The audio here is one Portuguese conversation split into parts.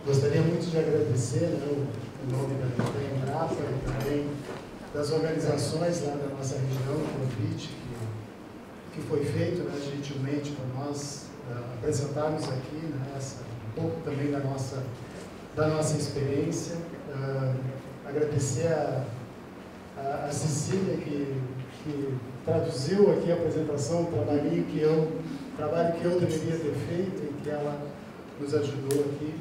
Gostaria muito de agradecer, né, o nome da Embrapa e também das organizações lá da nossa região, o convite que foi feito, né, gentilmente por nós apresentarmos aqui, né, um pouco também da nossa experiência. Agradecer a Cecília que traduziu aqui a apresentação, um trabalho que eu deveria ter feito e que ela nos ajudou aqui.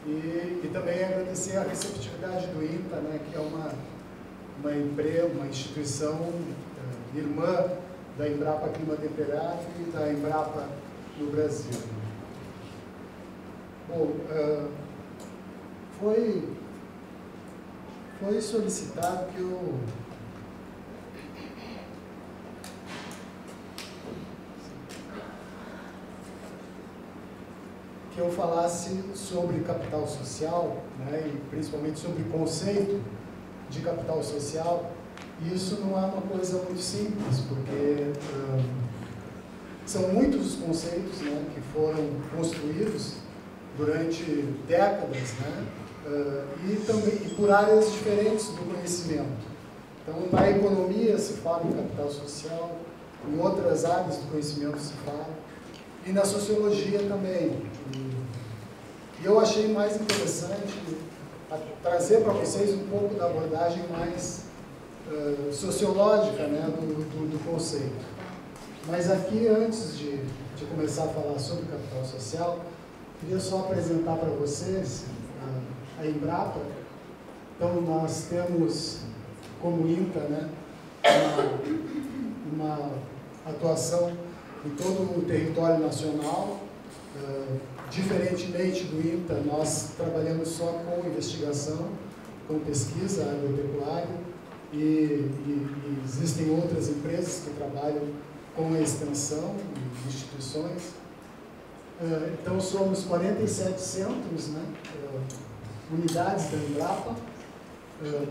E também agradecer a receptividade do INTA, né, que é uma empresa, uma instituição irmã da Embrapa Clima Temperado e da Embrapa no Brasil. Bom, foi solicitado que eu falasse sobre capital social, né, e principalmente sobre o conceito de capital social. E isso não é uma coisa muito simples, porque são muitos os conceitos, né, que foram construídos durante décadas, né, e por áreas diferentes do conhecimento. Então, na economia se fala em capital social, em outras áreas do conhecimento se fala, e na sociologia também. E eu achei mais interessante trazer para vocês um pouco da abordagem mais sociológica, né, do conceito. Mas aqui, antes de começar a falar sobre capital social, queria só apresentar para vocês a Embrapa. Então, nós temos como INTA, né, uma atuação em todo o território nacional. Diferentemente do INTA, nós trabalhamos só com investigação, com pesquisa agropecuária, e existem outras empresas que trabalham com a extensão e instituições. Então, somos 47 centros, né, unidades da Embrapa.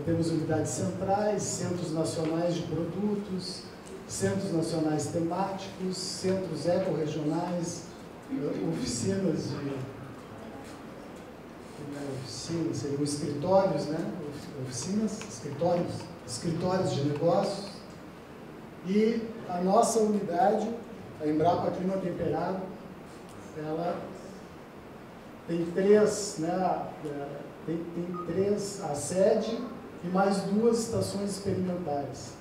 Temos unidades centrais, centros nacionais de produtos, centros nacionais temáticos, centros ecorregionais, oficinas seriam escritórios, né? Oficinas, escritórios de negócios. E a nossa unidade, a Embrapa Clima Temperado, ela tem três, né? Tem três, a sede e mais 2 estações experimentais.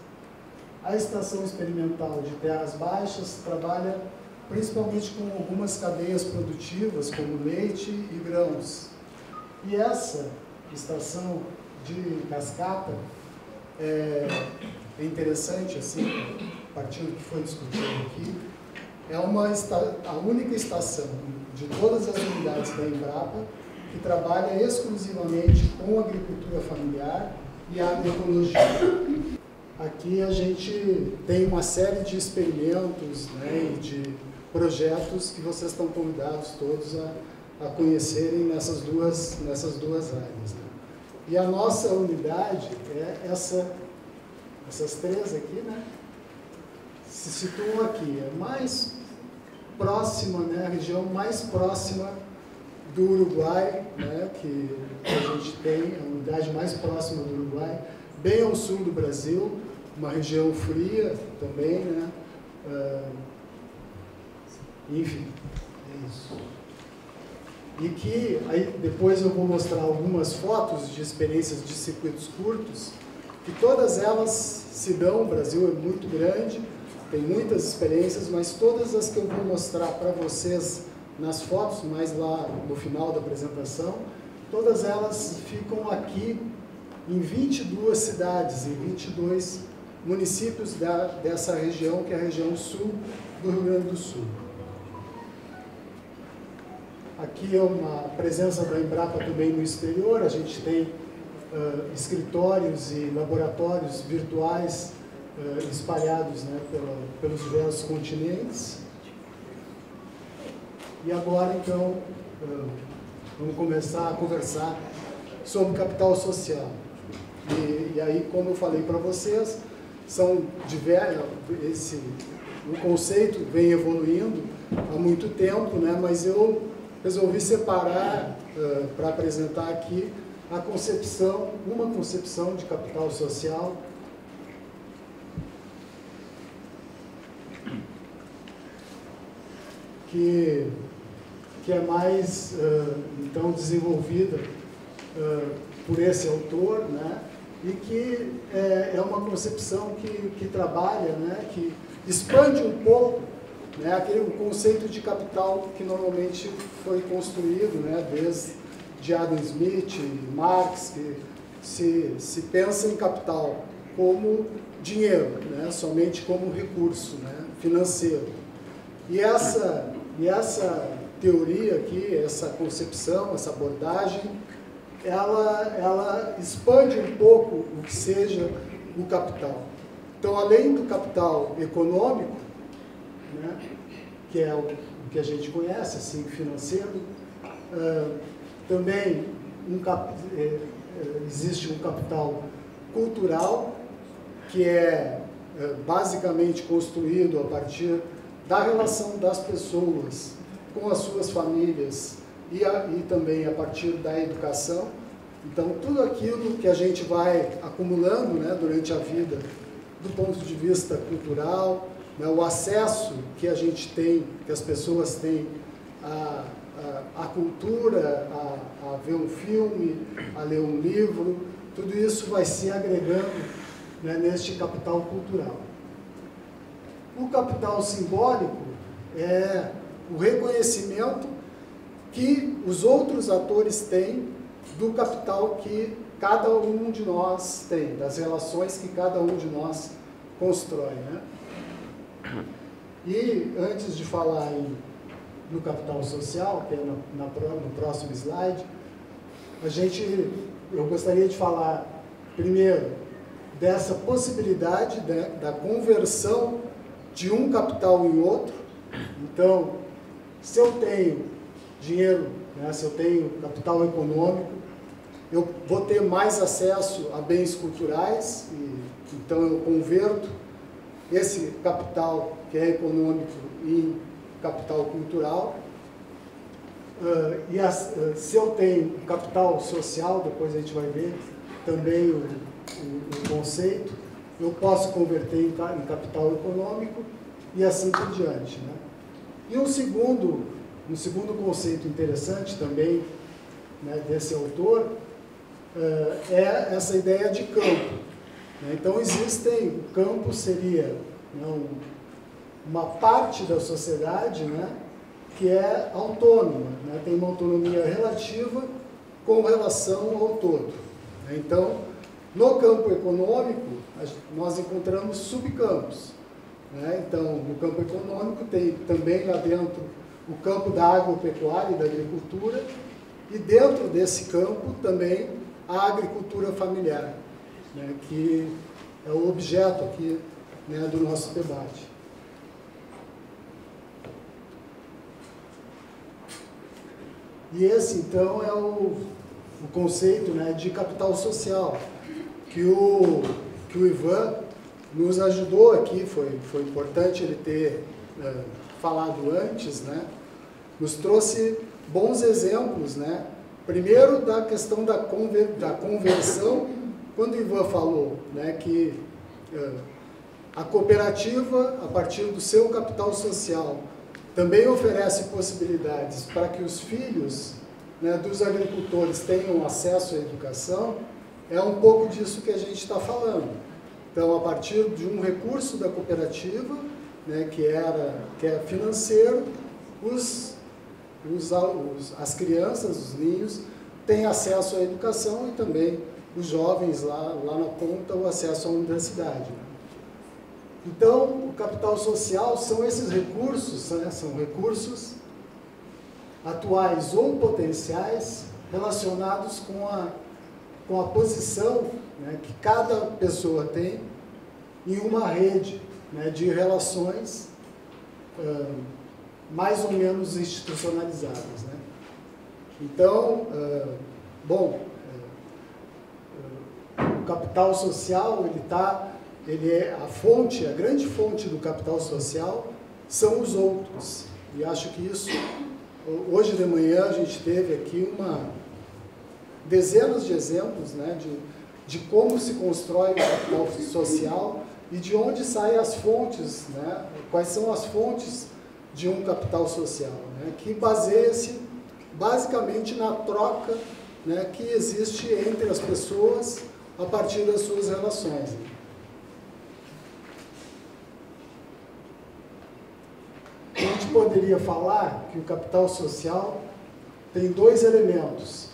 A estação experimental de Terras Baixas trabalha principalmente com algumas cadeias produtivas, como leite e grãos. E essa estação de Cascata é interessante, assim, partindo do que foi discutido aqui, é a única estação de todas as unidades da Embrapa que trabalha exclusivamente com agricultura familiar e agroecologia. Aqui a gente tem uma série de experimentos, né, e de projetos que vocês estão convidados todos a conhecerem nessas duas áreas, né? E a nossa unidade é essas três aqui, né, se situam aqui, é mais próxima, né, a região mais próxima do Uruguai, né, que a gente tem, a unidade mais próxima do Uruguai, bem ao sul do Brasil, uma região fria também, né? Enfim, é isso. E que, aí depois eu vou mostrar algumas fotos de experiências de circuitos curtos, que todas elas se dão, o Brasil é muito grande, tem muitas experiências, mas todas as que eu vou mostrar para vocês nas fotos, mais lá no final da apresentação, todas elas ficam aqui em 22 cidades, em 22 municípios dessa região, que é a região sul do Rio Grande do Sul. Aqui é uma presença da Embrapa também no exterior, a gente tem escritórios e laboratórios virtuais espalhados, né, pelos diversos continentes. E agora, então, vamos começar a conversar sobre capital social. E aí, como eu falei para vocês, são diversos, o conceito vem evoluindo há muito tempo, né, mas eu resolvi separar para apresentar aqui a concepção, uma concepção de capital social que é mais, então, desenvolvida por esse autor, né? E que é uma concepção que trabalha, né? Que expande um pouco, né? Aquele conceito de capital que normalmente foi construído, né? Desde Adam Smith, Marx, que se pensa em capital como dinheiro, né? Somente como recurso, né? Financeiro. E essa teoria aqui, essa concepção, essa abordagem, ela expande um pouco o que seja o capital. Então, além do capital econômico, né, que é o que a gente conhece, assim, financeiro, também existe um capital cultural, que é basicamente construído a partir da relação das pessoas com as suas famílias e também a partir da educação. Então, tudo aquilo que a gente vai acumulando, né, durante a vida, do ponto de vista cultural, né, o acesso que a gente tem, que as pessoas têm à cultura, a ver um filme, a ler um livro, tudo isso vai se agregando, né, neste capital cultural. O capital simbólico é o reconhecimento que os outros atores têm do capital que cada um de nós tem, das relações que cada um de nós constrói, né? E antes de falar no capital social, que é no próximo slide, eu gostaria de falar primeiro dessa possibilidade da conversão de um capital em outro. Então, se eu tenho dinheiro, né, se eu tenho capital econômico, eu vou ter mais acesso a bens culturais, então eu converto esse capital que é econômico em capital cultural. Se eu tenho capital social, depois a gente vai ver também o conceito, eu posso converter em capital econômico e assim por diante, né? E um segundo conceito interessante também, né, desse autor é essa ideia de campo, né? Então o campo seria, né, uma parte da sociedade, né, que é autônoma, né, tem uma autonomia relativa com relação ao todo, né? Então, no campo econômico, nós encontramos subcampos, né? Então, no campo econômico tem também lá dentro o campo da agropecuária e da agricultura, e dentro desse campo também a agricultura familiar, né? Que é o objeto aqui, né, do nosso debate. E esse, então, é o conceito, né, de capital social, que o Ivan nos ajudou aqui, foi importante ele ter falado antes, né? Nos trouxe bons exemplos, né? Primeiro, da questão da conversão, quando o Ivan falou, né, que a cooperativa, a partir do seu capital social, também oferece possibilidades para que os filhos, né, dos agricultores tenham acesso à educação. É um pouco disso que a gente está falando. Então, a partir de um recurso da cooperativa, né, que é financeiro, as crianças, os ninhos, têm acesso à educação e também os jovens lá na ponta o acesso à universidade. Então, o capital social são esses recursos, né, são recursos atuais ou potenciais relacionados com a posição, né, que cada pessoa tem em uma rede, né, de relações mais ou menos institucionalizadas, né? Então, o capital social, ele é a grande fonte do capital social são os outros. E acho que isso hoje de manhã a gente teve aqui dezenas de exemplos, né, de como se constrói o capital social e de onde saem as fontes, né, quais são as fontes de um capital social, né, que baseia-se basicamente na troca, né, que existe entre as pessoas a partir das suas relações. A gente poderia falar que o capital social tem dois elementos: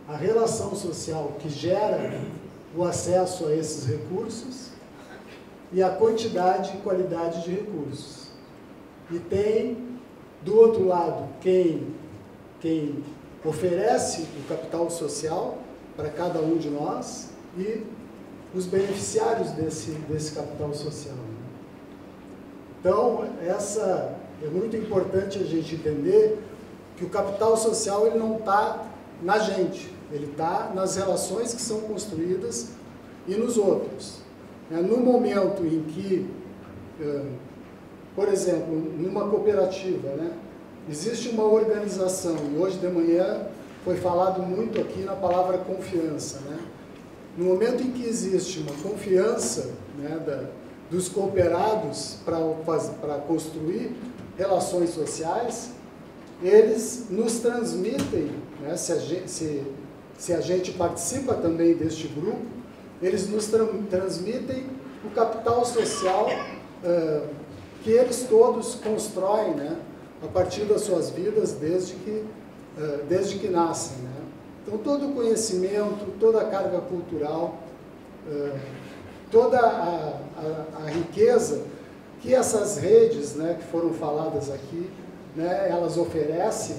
a relação social que gera o acesso a esses recursos e a quantidade e qualidade de recursos. E tem, do outro lado, quem oferece o capital social para cada um de nós e os beneficiários desse capital social. Então, é muito importante a gente entender que o capital social ele não está na gente, ele está nas relações que são construídas e nos outros. No momento em que, por exemplo, numa cooperativa, né, existe uma organização, e hoje de manhã foi falado muito aqui na palavra confiança, né? No momento em que existe uma confiança, né, dos cooperados para construir relações sociais, eles nos transmitem, né, se a gente participa também deste grupo, eles nos transmitem o capital social que eles todos constroem, né, a partir das suas vidas desde que nascem, né? Então, todo o conhecimento, toda a carga cultural, toda a riqueza que essas redes, né, que foram faladas aqui, né, elas oferecem,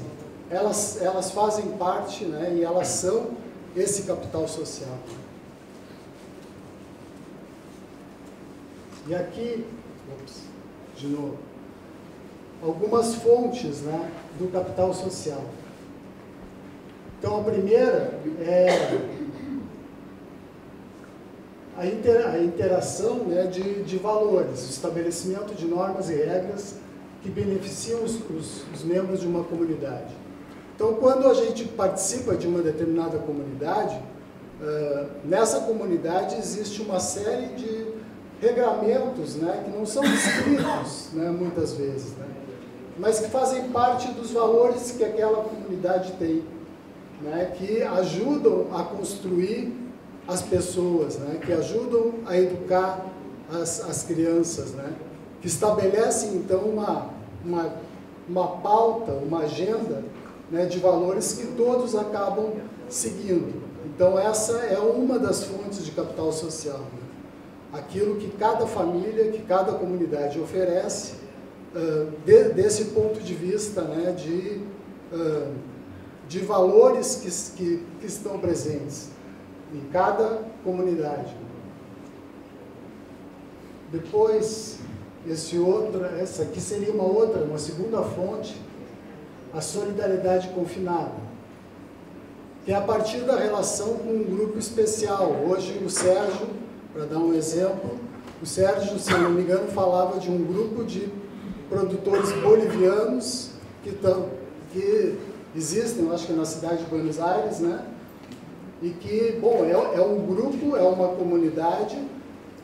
elas fazem parte, né, e elas são esse capital social. E aqui, de novo, algumas fontes, né, do capital social. Então, a primeira é a interação, né, de valores, o estabelecimento de normas e regras que beneficiam os membros de uma comunidade. Então, quando a gente participa de uma determinada comunidade, nessa comunidade existe uma série de regramentos, né, que não são escritos, né, muitas vezes, né, mas que fazem parte dos valores que aquela comunidade tem, né, que ajudam a construir as pessoas, né, que ajudam a educar as crianças, né, que estabelecem, então, uma pauta, uma agenda, né, de valores que todos acabam seguindo. Então, essa é uma das fontes de capital social, né? Aquilo que cada família, que cada comunidade oferece, desse ponto de vista, né, de valores que estão presentes em cada comunidade. Depois, essa aqui seria uma segunda fonte, a solidariedade confinada, que é a partir da relação com um grupo especial. Hoje o Sérgio, para dar um exemplo, o Sérgio, se não me engano, falava de um grupo de produtores bolivianos que existem, eu acho que na cidade de Buenos Aires, né? E que, bom, é um grupo, é uma comunidade.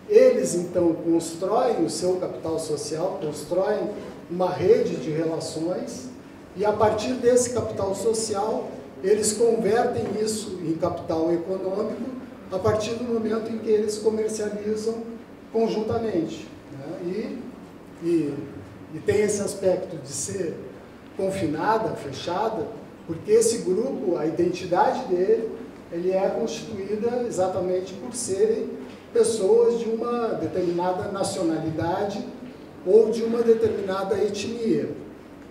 Eles, então, constroem o seu capital social, constroem uma rede de relações, e a partir desse capital social, eles convertem isso em capital econômico a partir do momento em que eles comercializam conjuntamente, né? E tem esse aspecto de ser confinada, fechada, porque esse grupo, a identidade dele, ele é constituída exatamente por serem pessoas de uma determinada nacionalidade ou de uma determinada etnia.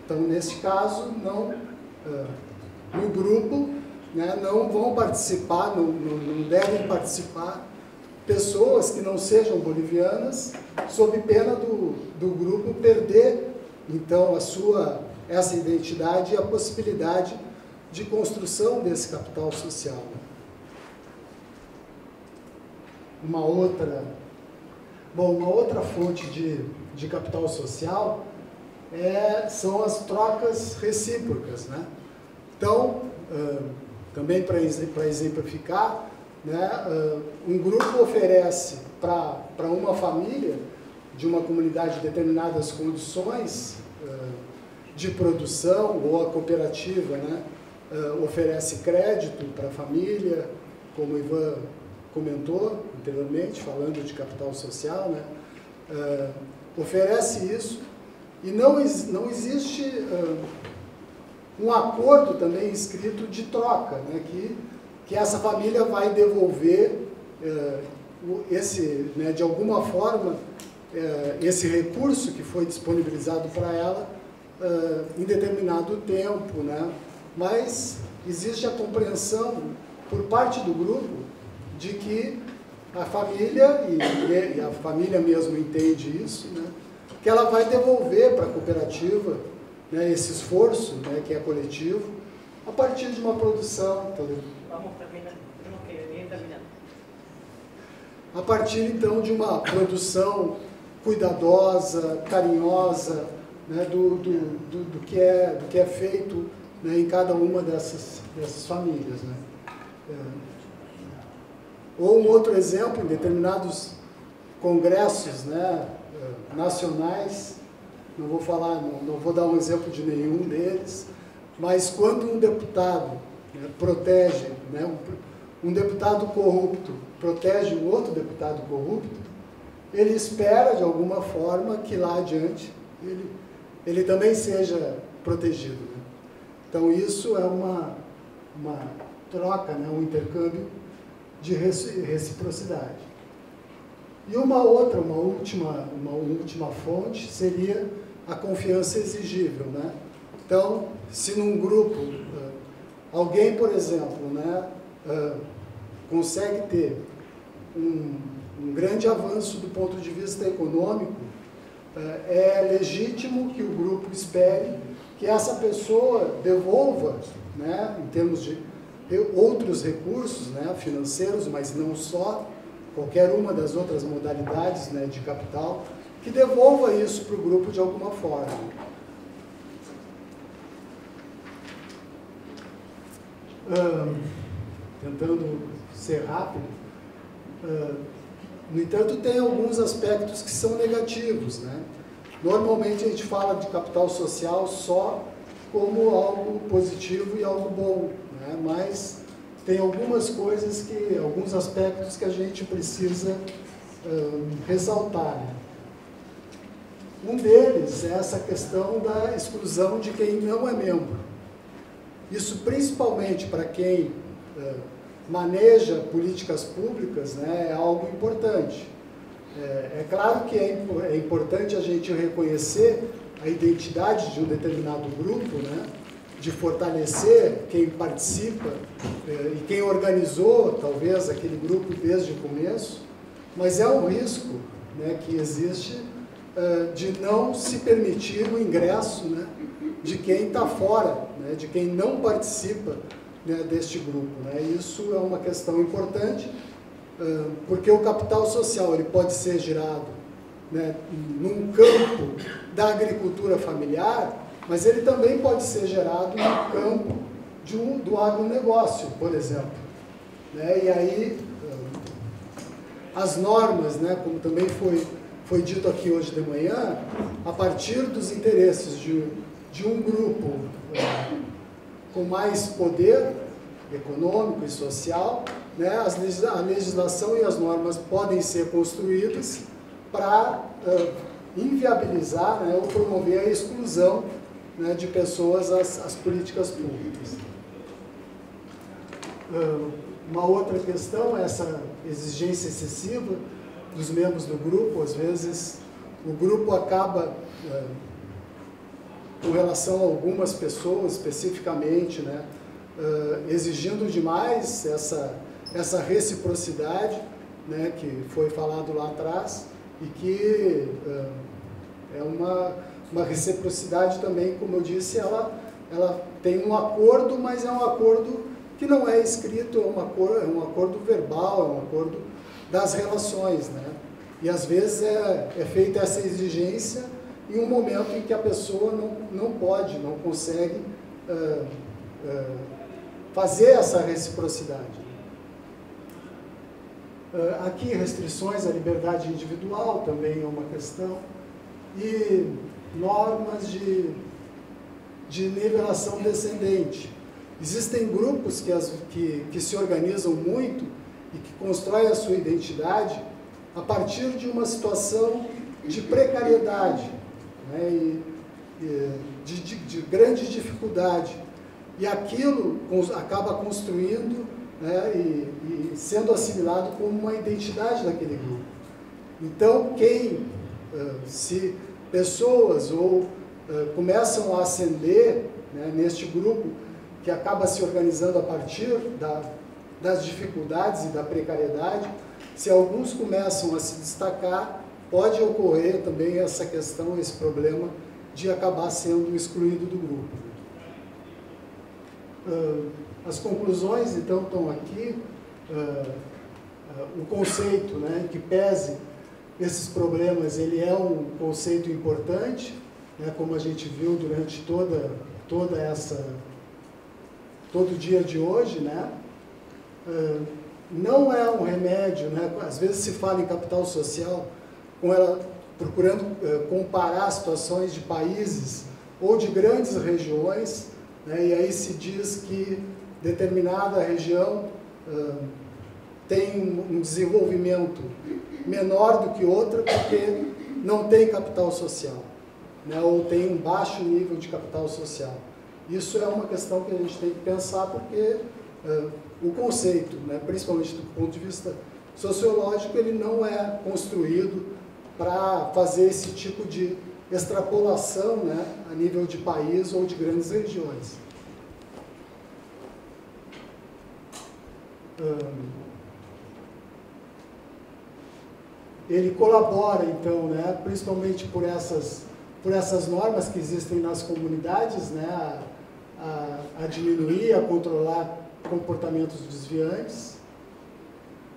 Então, nesse caso, no grupo, né, não vão participar, não devem participar pessoas que não sejam bolivianas, sob pena do grupo perder, então, essa identidade e a possibilidade de construção desse capital social. Uma outra fonte de capital social são as trocas recíprocas, né? Então, também para exemplificar, né, um grupo oferece para uma família de uma comunidade determinadas condições de produção, ou a cooperativa, né, oferece crédito para a família, como o Ivan comentou anteriormente, falando de capital social, né, oferece isso, e não existe um acordo também escrito de troca, né, que essa família vai devolver né, de alguma forma, esse recurso que foi disponibilizado para ela em determinado tempo, né? Mas existe a compreensão por parte do grupo de que a família, e a família mesmo entende isso, né, que ela vai devolver para a cooperativa, né, esse esforço, né, que é coletivo, a partir de uma produção. A partir então de uma produção cuidadosa, carinhosa, né, do que é feito, né, em cada uma dessas famílias, né. Ou um outro exemplo, em determinados congressos, né, nacionais, não vou falar, não vou dar um exemplo de nenhum deles, mas quando um deputado, né, protege, né, um deputado corrupto protege um outro deputado corrupto, ele espera de alguma forma que lá adiante ele também seja protegido, né? Então isso é uma troca, né, um intercâmbio de reciprocidade. E uma última fonte seria a confiança exigível, né? Então, se num grupo, alguém, por exemplo, né, consegue ter um grande avanço do ponto de vista econômico, é legítimo que o grupo espere que essa pessoa devolva, né, em termos de outros recursos, né, financeiros, mas não só, qualquer uma das outras modalidades, né, de capital, que devolva isso para o grupo de alguma forma. Tentando ser rápido, no entanto, tem alguns aspectos que são negativos, né? Normalmente a gente fala de capital social só como algo positivo e algo bom, né? Mas tem algumas coisas, alguns aspectos que a gente precisa ressaltar, né? Um deles é essa questão da exclusão de quem não é membro. Isso principalmente para quem maneja políticas públicas, né, é algo importante. É claro que é importante a gente reconhecer a identidade de um determinado grupo, né, de fortalecer quem participa e quem organizou, talvez, aquele grupo desde o começo, mas é um risco, né, que existe de não se permitir o ingresso, né, de quem está fora, né, de quem não participa, né, deste grupo, né? Isso é uma questão importante, porque o capital social ele pode ser gerado, né, num campo da agricultura familiar, mas ele também pode ser gerado no campo do agronegócio, por exemplo, né? E aí as normas, né, como também foi dito aqui hoje de manhã, a partir dos interesses de um grupo com mais poder econômico e social, né, a legislação e as normas podem ser construídas para inviabilizar, né, ou promover a exclusão, né, de pessoas às políticas públicas. Uma outra questão é essa exigência excessiva dos membros do grupo. Às vezes o grupo acaba, com relação a algumas pessoas especificamente, né, exigindo demais essa reciprocidade, né, que foi falado lá atrás, e que é uma reciprocidade também, como eu disse, ela tem um acordo, mas é um acordo que não é escrito, é um acordo verbal, é um acordo das relações, né? E às vezes é feita essa exigência em um momento em que a pessoa não pode, não consegue fazer essa reciprocidade. Aqui, restrições à liberdade individual também é uma questão, e normas de nivelação descendente. Existem grupos que se organizam muito e que constroem a sua identidade a partir de uma situação de precariedade, né, de grande dificuldade. E aquilo acaba construindo, né, e sendo assimilado como uma identidade daquele grupo. Então, se pessoas começam a ascender, né, neste grupo que acaba se organizando a partir das dificuldades e da precariedade, se alguns começam a se destacar, pode ocorrer também essa questão, esse problema de acabar sendo excluído do grupo. As conclusões, então, estão aqui. O conceito, né, que pese esses problemas, ele é um conceito importante, né, como a gente viu durante todo o dia de hoje, né? Não é um remédio, né? Às vezes se fala em capital social, procurando comparar situações de países ou de grandes regiões, né? E aí se diz que determinada região tem um desenvolvimento menor do que outra porque não tem capital social, né? Ou tem um baixo nível de capital social. Isso é uma questão que a gente tem que pensar, porque o conceito, né, principalmente do ponto de vista sociológico, ele não é construído para fazer esse tipo de extrapolação, né, a nível de país ou de grandes regiões. Ele colabora, então, né, principalmente por essas normas que existem nas comunidades, né, a diminuir, a controlar comportamentos desviantes.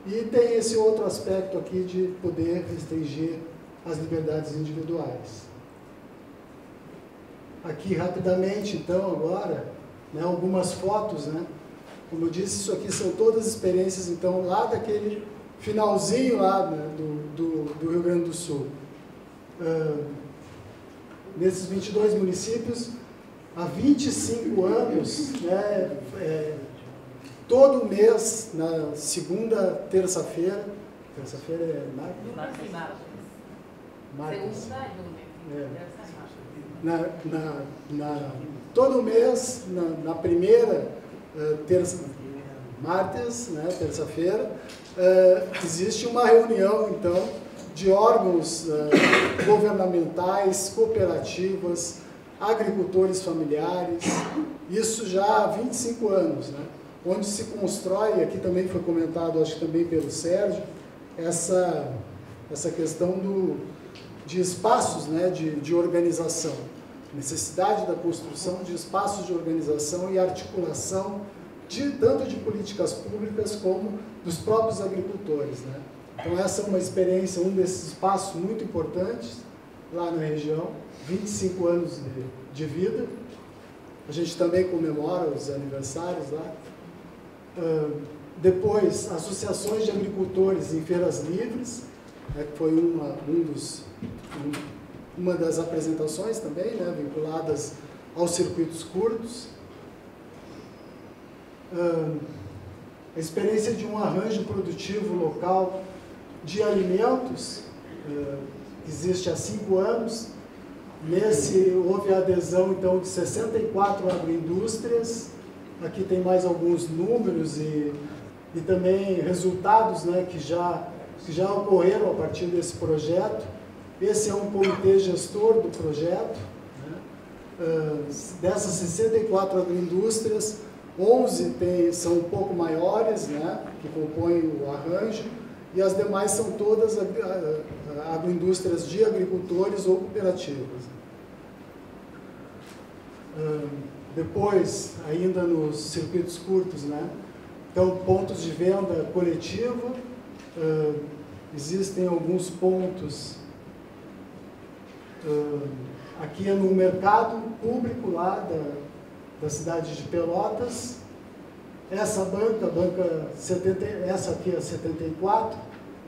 E tem esse outro aspecto aqui de poder restringir as liberdades individuais. Aqui, rapidamente, então, agora, né, algumas fotos, né? Como eu disse, isso aqui são todas experiências, então, lá daquele finalzinho lá, né, do Rio Grande do Sul. Nesses 22 municípios, há 25 anos, né, todo mês, na segunda terça-feira é martes? Todo mês, na primeira terça-feira, existe uma reunião, então, de órgãos governamentais, cooperativas, agricultores familiares, isso já há 25 anos, né? Onde se constrói, aqui também foi comentado, acho que também pelo Sérgio, essa questão de espaços, né, de organização, necessidade da construção de espaços de organização e articulação tanto de políticas públicas como dos próprios agricultores, né? Então essa é uma experiência, um desses espaços muito importantes lá na região, 25 anos de vida. A gente também comemora os aniversários lá. Depois, associações de agricultores em feiras livres, né, que foi uma das apresentações também, né, vinculadas aos circuitos curtos. A experiência de um arranjo produtivo local de alimentos, que existe há 5 anos. Houve a adesão, então, de 64 agroindústrias. Aqui tem mais alguns números e também resultados, né, que já ocorreram a partir desse projeto. Esse é um comitê gestor do projeto, né? Dessas 64 agroindústrias, 11 são um pouco maiores, né, que compõem o arranjo, e as demais são todas agroindústrias de agricultores ou cooperativas. Depois, ainda nos circuitos curtos, né? Então, pontos de venda coletiva, existem alguns pontos Aqui é no mercado público lá da cidade de Pelotas. Essa banca 70, essa aqui é 74,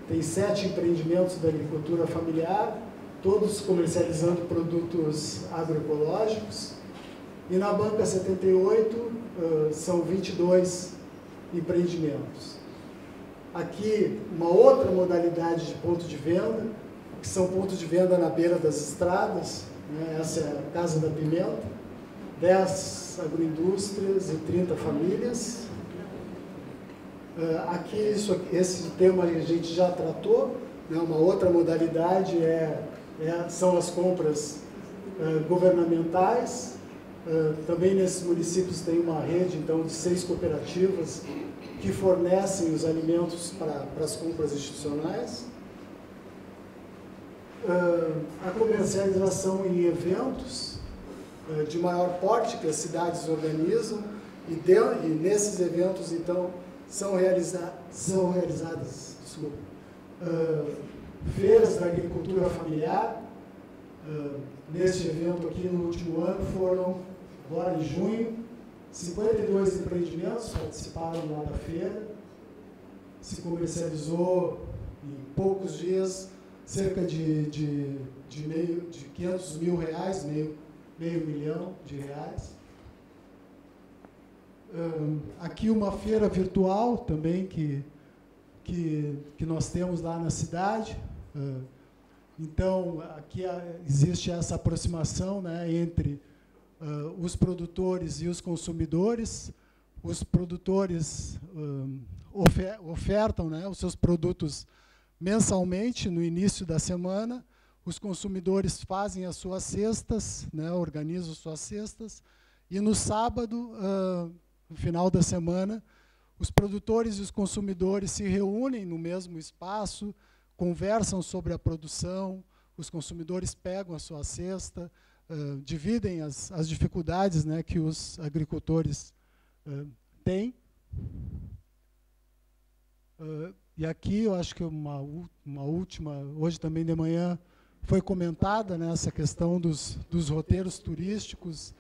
tem 7 empreendimentos da agricultura familiar, todos comercializando produtos agroecológicos. E na banca 78 são 22 empreendimentos. Aqui uma outra modalidade de ponto de venda, que são pontos de venda na beira das estradas, né? Essa é a Casa da Pimenta, 10 agroindústrias e 30 famílias. Aqui, esse tema a gente já tratou, né? Uma outra modalidade são as compras governamentais. Também nesses municípios tem uma rede, então, de 6 cooperativas que fornecem os alimentos para as compras institucionais. A comercialização em eventos de maior porte que as cidades organizam, e nesses eventos, então, são realizadas feiras da agricultura familiar. Neste evento aqui, no último ano, foram, agora em junho, 52 empreendimentos participaram lá da feira. Se comercializou em poucos dias cerca de 500 mil reais, meio milhão de reais. Aqui uma feira virtual também que nós temos lá na cidade. Então, aqui existe essa aproximação, né, entre os produtores e os consumidores. Os produtores ofertam, né, os seus produtos mensalmente, no início da semana. Os consumidores fazem as suas cestas, né, organizam suas cestas. E no sábado, no final da semana, os produtores e os consumidores se reúnem no mesmo espaço, conversam sobre a produção, os consumidores pegam a sua cesta, dividem as dificuldades, né, que os agricultores têm. E aqui eu acho que uma última, hoje também de manhã, foi comentada, né, essa questão dos roteiros turísticos,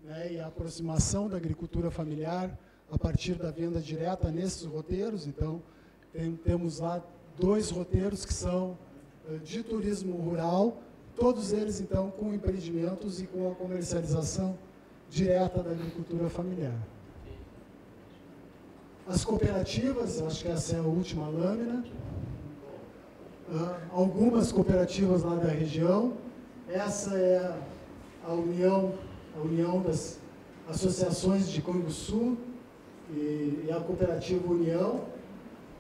né, e a aproximação da agricultura familiar a partir da venda direta nesses roteiros. Então, temos lá 2 roteiros que são de turismo rural, todos eles, então, com empreendimentos e com a comercialização direta da agricultura familiar. As cooperativas, acho que essa é a última lâmina. Algumas cooperativas lá da região. Essa é a união das associações de Canguçu e a Cooperativa União.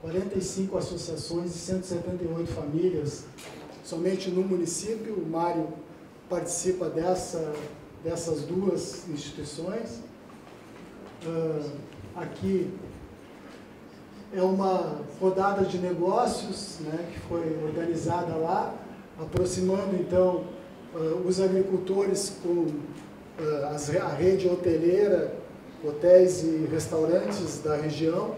45 associações e 178 famílias, somente no município. O Mário participa dessas 2 instituições. Aqui é uma rodada de negócios, né, que foi organizada lá, aproximando, então, os agricultores com a rede hoteleira, hotéis e restaurantes da região.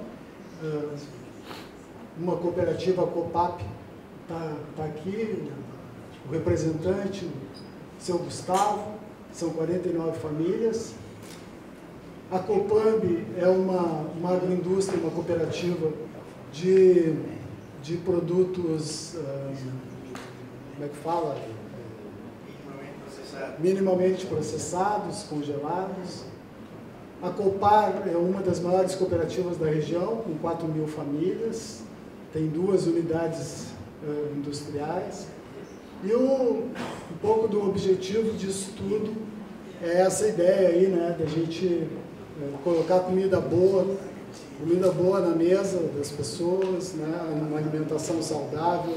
Uma cooperativa, a Copap, está aqui, o representante, o seu Gustavo, são 49 famílias. A Copamb é uma agroindústria, uma cooperativa de produtos, como é que fala? Minimamente processados, congelados. A Copar é uma das maiores cooperativas da região, com 4.000 famílias, tem 2 unidades industriais. E um pouco do objetivo disso tudo é essa ideia aí, né, da gente colocar comida boa na mesa das pessoas, né, uma alimentação saudável,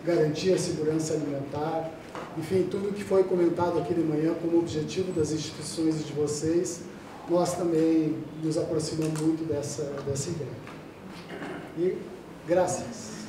garantir a segurança alimentar, enfim, tudo que foi comentado aqui de manhã como objetivo das instituições de vocês, nós também nos aproximamos muito dessa ideia. E graças.